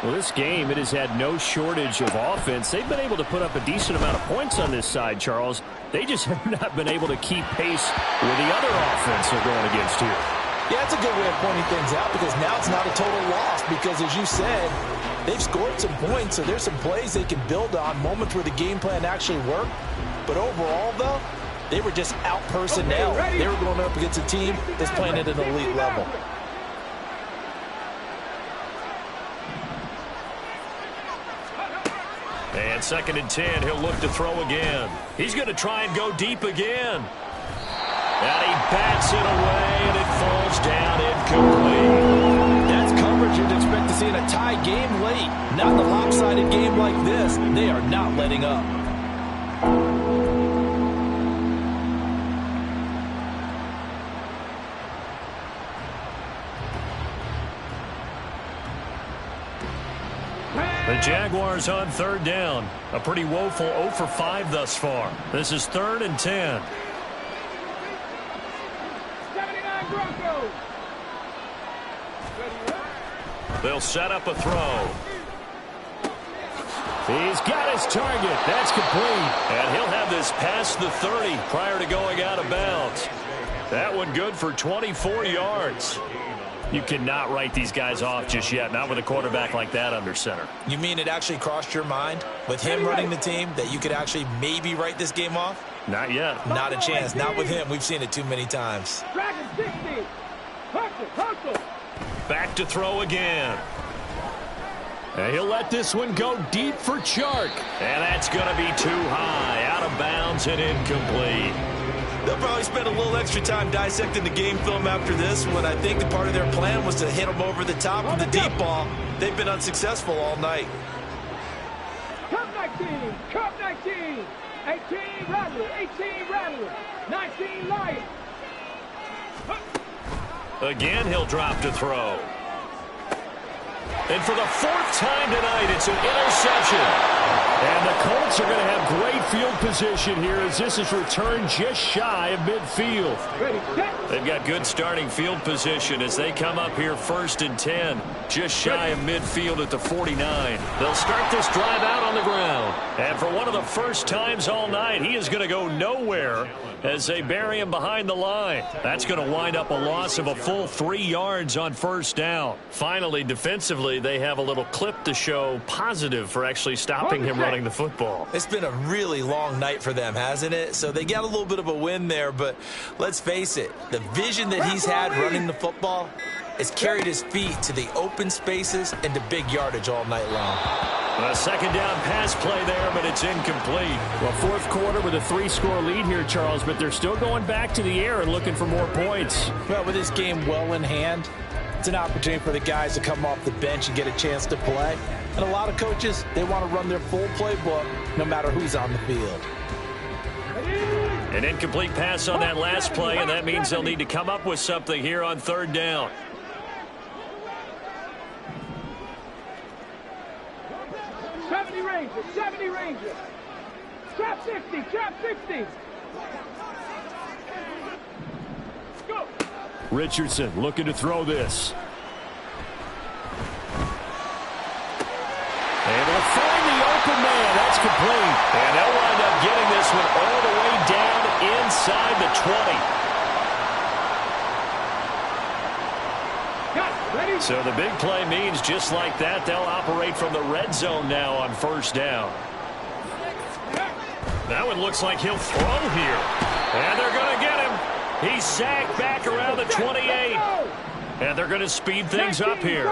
Well, this game, it has had no shortage of offense. They've been able to put up a decent amount of points on this side, Charles. They just have not been able to keep pace with the other offense they're going against here. Yeah, it's a good way of pointing things out because now it's not a total loss because, as you said, they've scored some points, so there's some plays they can build on, moments where the game plan actually worked. But overall, though, they were just out personnel. They were going up against a team that's playing at an elite level. And 2nd and 10, he'll look to throw again. He's going to try and go deep again. And he bats it away, and it falls down incomplete. That's coverage you'd expect to see in a tie game late. Not in a lopsided game like this. They are not letting up. The Jaguars on 3rd down. A pretty woeful 0 for 5 thus far. This is 3rd and 10. 79 Broncos. They'll set up a throw. He's got his target. That's complete. And he'll have this past the 30 prior to going out of bounds. That one good for 24 yards. You cannot write these guys off just yet, not with a quarterback like that under center. You mean it actually crossed your mind with him running the team that you could actually maybe write this game off? Not yet. Not a chance. Not with him. We've seen it too many times. Dragon 60. Hustle. Back to throw again. And he'll let this one go deep for Chark. And that's going to be too high. Out of bounds and incomplete. They'll probably spend a little extra time dissecting the game film after this one. I think the part of their plan was to hit them over the top with the deep ball. They've been unsuccessful all night. Cup 19. Cup 19. 18 Rattler. 18 Rattler. 19 Lion. Again, he'll drop to throw. And for the 4th time tonight, it's an interception. And the Colts are going to have great field position here as this is returned just shy of midfield. They've got good starting field position as they come up here 1st and 10, just shy of midfield at the 49. They'll start this drive out on the ground. And for one of the first times all night, he is going to go nowhere as they bury him behind the line. That's going to wind up a loss of a full 3 yards on 1st down. Finally, defensively, they have a little clip to show positive for actually stopping him running the football. It's been a really long night for them, hasn't it? So they got a little bit of a win there, but let's face it, the vision that he's had running the football has carried his feet to the open spaces and to big yardage all night long. A second down pass play there, but it's incomplete. Well, fourth quarter with a 3-score lead here, Charles, but they're still going back to the air and looking for more points. Well, with this game well in hand, it's an opportunity for the guys to come off the bench and get a chance to play. And a lot of coaches, they want to run their full playbook no matter who's on the field. An incomplete pass on that last play, and that means they'll need to come up with something here on third down. Rangers, 70 Rangers. Trap 60, trap 60. Go. Richardson looking to throw this. Able to find the open man. That's complete. And they'll wind up getting this one all the way down inside the 20. So the big play means just like that, they'll operate from the red zone now on first down. That one looks like he'll throw here. And they're going to get him. He's sacked back around the 28. And they're going to speed things up here.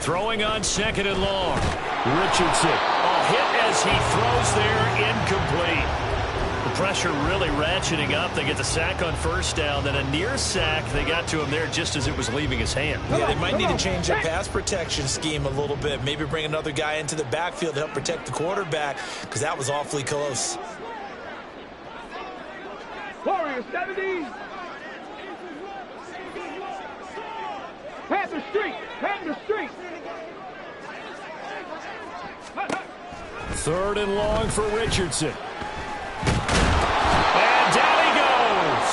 Throwing on second and long. Richardson. A hit as he throws there, incomplete. The pressure really ratcheting up. They get the sack on first down, then a near sack. They got to him there just as it was leaving his hand. Yeah, they might need to change their pass protection scheme a little bit. Maybe bring another guy into the backfield to help protect the quarterback, because that was awfully close. Warriors, 70. Panther Street, Panther Street. Third and long for Richardson. And down he goes.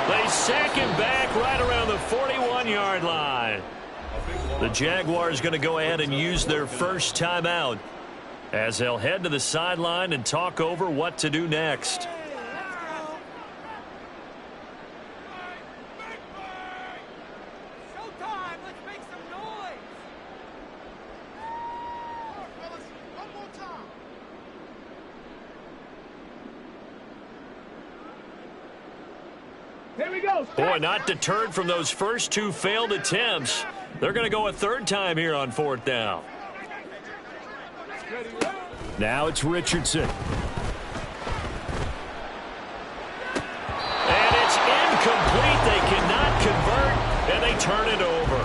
They sack him back right around the 41-yard line. The Jaguars going to go ahead and use their first timeout as they'll head to the sideline and talk over what to do next. Boy, not deterred from those first two failed attempts. They're going to go a third time here on fourth down. Now it's Richardson. And it's incomplete. They cannot convert, and they turn it over.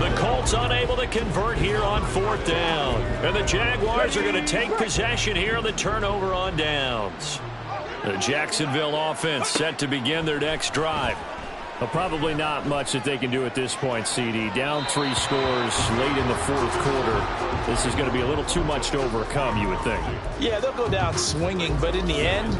The Colts unable to convert here on fourth down. And the Jaguars are going to take possession here on the turnover on downs. The Jacksonville offense set to begin their next drive. Well, probably not much that they can do at this point, CD. Down 3 scores late in the fourth quarter. This is going to be a little too much to overcome, you would think. Yeah, they'll go down swinging, but in the end,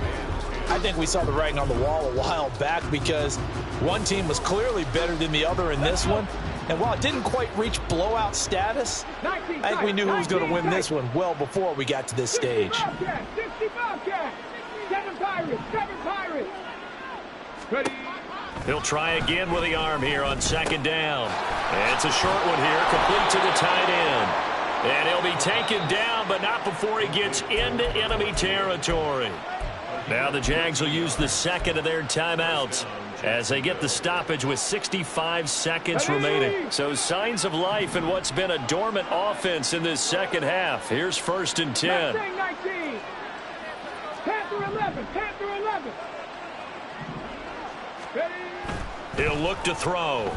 I think we saw the writing on the wall a while back because one team was clearly better than the other in this one. And while it didn't quite reach blowout status, I think we knew who was going to win this one well before we got to this stage. 60 Bobcats, 7 Pirates, 7 Pirates. Ready. He'll try again with the arm here on second down. And it's a short one here, complete to the tight end. And he'll be taken down, but not before he gets into enemy territory. Now the Jags will use the second of their timeouts as they get the stoppage with 65 seconds remaining. So signs of life in what's been a dormant offense in this second half. Here's first and 10. 19. Panther 11, Panther 11. Ready. He'll look to throw.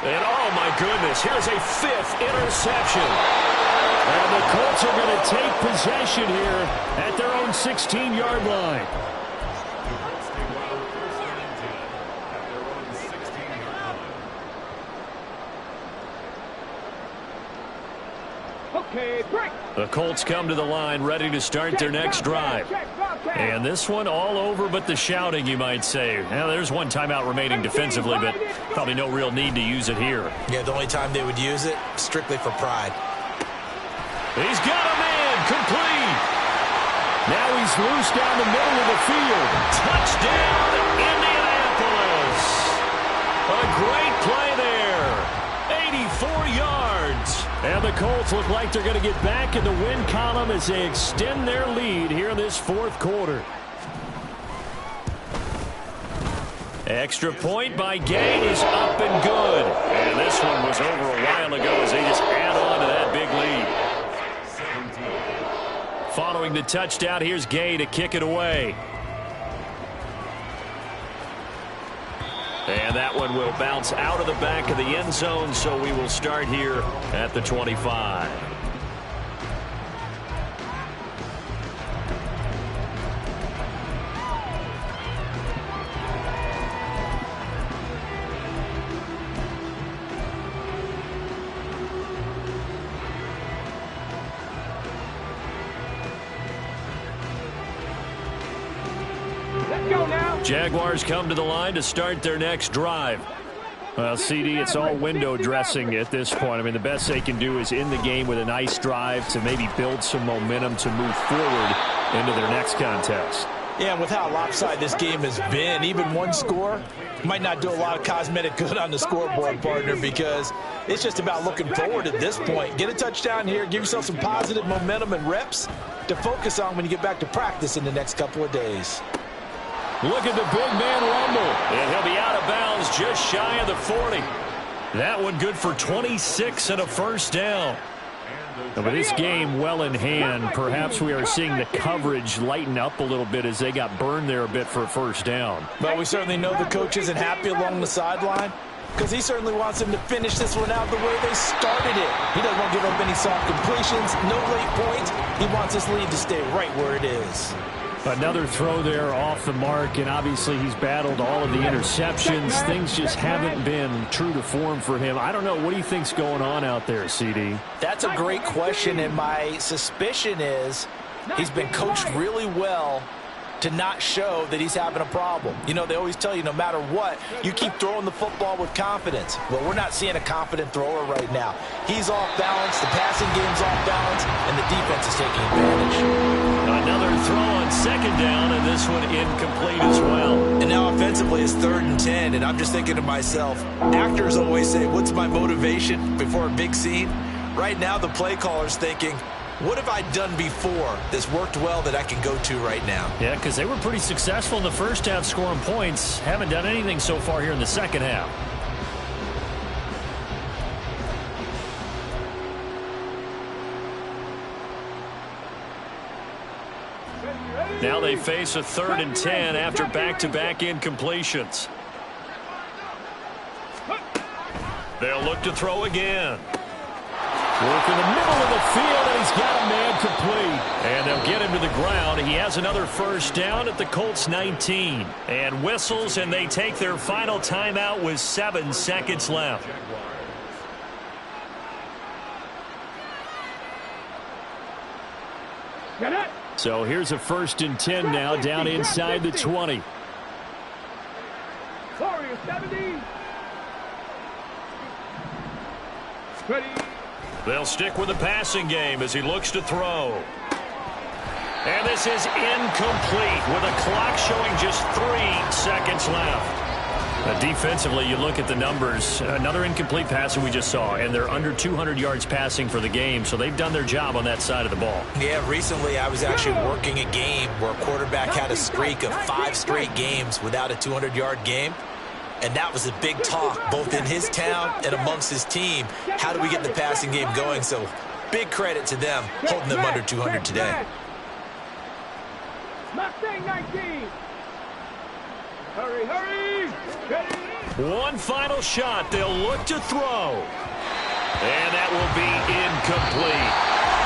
And oh my goodness, here's a 5th interception. And the Colts are going to take possession here at their own 16-yard line. Okay, break. The Colts come to the line ready to start their next drive. And this one all over but the shouting, you might say. Now, there's one timeout remaining defensively, but probably no real need to use it here. Yeah, the only time they would use it, strictly for pride. He's got a man, complete. Now he's loose down the middle of the field. Touchdown, Indianapolis. A great play there. 84 yards. And the Colts look like they're going to get back in the win column as they extend their lead here in this fourth quarter. Extra point by Gay is up and good. And this one was over a while ago as they just add on to that big lead. Following the touchdown, here's Gay to kick it away. And that one will bounce out of the back of the end zone, so we will start here at the 25. Jaguars come to the line to start their next drive. Well, CD, it's all window dressing at this point. I mean, the best they can do is in the game with a nice drive to maybe build some momentum to move forward into their next contest. Yeah, and with how lopsided this game has been, even one score might not do a lot of cosmetic good on the scoreboard, partner, because it's just about looking forward at this point. Get a touchdown here, give yourself some positive momentum and reps to focus on when you get back to practice in the next couple of days. Look at the big man rumble. And he'll be out of bounds just shy of the 40. That one good for 26 and a first down. And with this game well in hand, perhaps we are seeing the coverage lighten up a little bit as they got burned there a bit for a first down. But we certainly know the coach isn't happy along the sideline because he certainly wants them to finish this one out the way they started it. He doesn't want to give up any soft completions, no late points. He wants his lead to stay right where it is. Another throw there off the mark, and obviously he's battled all of the interceptions. Things just haven't been true to form for him. I don't know. What do you think's going on out there, CD? That's a great question, and my suspicion is he's been coached really well to not show that he's having a problem. You know, they always tell you no matter what, you keep throwing the football with confidence. Well, we're not seeing a confident thrower right now. He's off balance, the passing game's off balance, and the defense is taking advantage. Another throw on second down, and this one incomplete as well. And now offensively it's 3rd and 10, and I'm just thinking to myself, actors always say, what's my motivation before a big scene? Right now the play caller's thinking, what have I done before that's worked well that I can go to right now? Yeah, because they were pretty successful in the first half scoring points. Haven't done anything so far here in the second half. Now they face a 3rd and 10 after back-to-back incompletions. They'll look to throw again. Work in the middle of the field, and he's got a man complete. And they'll get him to the ground. He has another first down at the Colts 19. And whistles, and they take their final timeout with 7 seconds left. So here's a 1st and 10 now down inside the 20. Warriors 70. Ready. They'll stick with the passing game as he looks to throw. And this is incomplete with a clock showing just 3 seconds left. Defensively, you look at the numbers. Another incomplete passing we just saw, and they're under 200 yards passing for the game, so they've done their job on that side of the ball. Yeah, recently I was actually working a game where a quarterback had a streak of 5 straight games without a 200-yard game. And that was a big talk, both in his town and amongst his team. How do we get the passing game going? So big credit to them, holding them under 200 today. Mustang 19. Hurry, hurry. Ready. One final shot. They'll look to throw. And that will be incomplete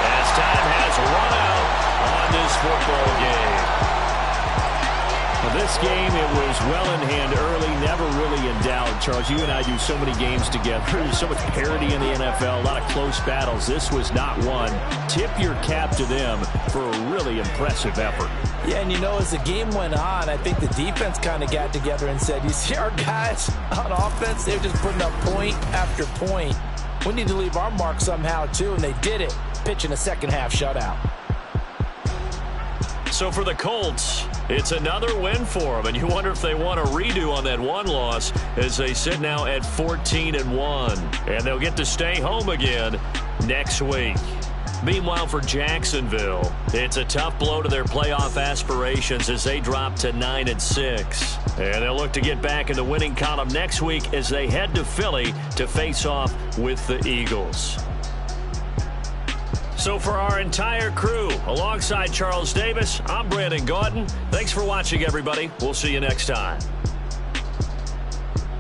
as time has run out on this football game. For this game, it was well in hand early, never really in doubt. Charles, you and I do so many games together. There's so much parity in the NFL, a lot of close battles. This was not one. Tip your cap to them for a really impressive effort. Yeah, and you know, as the game went on, I think the defense kind of got together and said, you see our guys on offense, they're just putting up point after point. We need to leave our mark somehow, too, and they did it, pitching a second-half shutout. So for the Colts, it's another win for them, and you wonder if they want a redo on that one loss as they sit now at 14-1, and they'll get to stay home again next week. Meanwhile, for Jacksonville, it's a tough blow to their playoff aspirations as they drop to 9-6. And they'll look to get back in the winning column next week as they head to Philly to face off with the Eagles. So for our entire crew, alongside Charles Davis, I'm Brandon Gaudin. Thanks for watching, everybody. We'll see you next time.